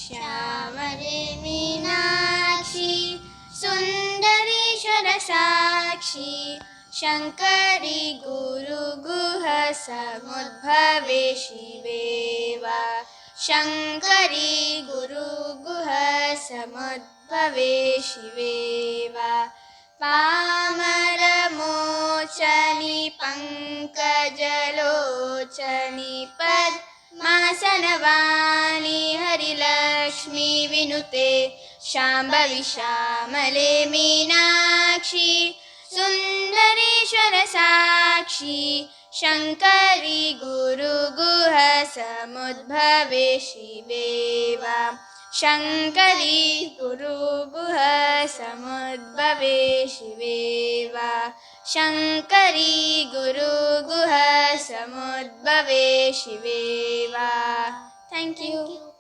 श्यामले मीनाक्षी सुन्दरीश्वरसाक्षी शङ्करी गुरुगुहसमुद्भवे शिवे वा शङ्करी गुरुगुहसमुद्भवे शिवे वा पामरमोचनि पङ्कजलोचनि पद्मासनवानि हरिलक्ष्मी विनुते शाम्भवी श्यामले मीनाक्षी सुन्दरीश्वरसाक्षी शङ्करी गुरुगुहसमुद्भवे शिवे वा शङ्करी गुरुगुहसमुद्भवे शिवे वा शङ्करी गुरुगुहसमुद्भवे शिवे वा. Thank you.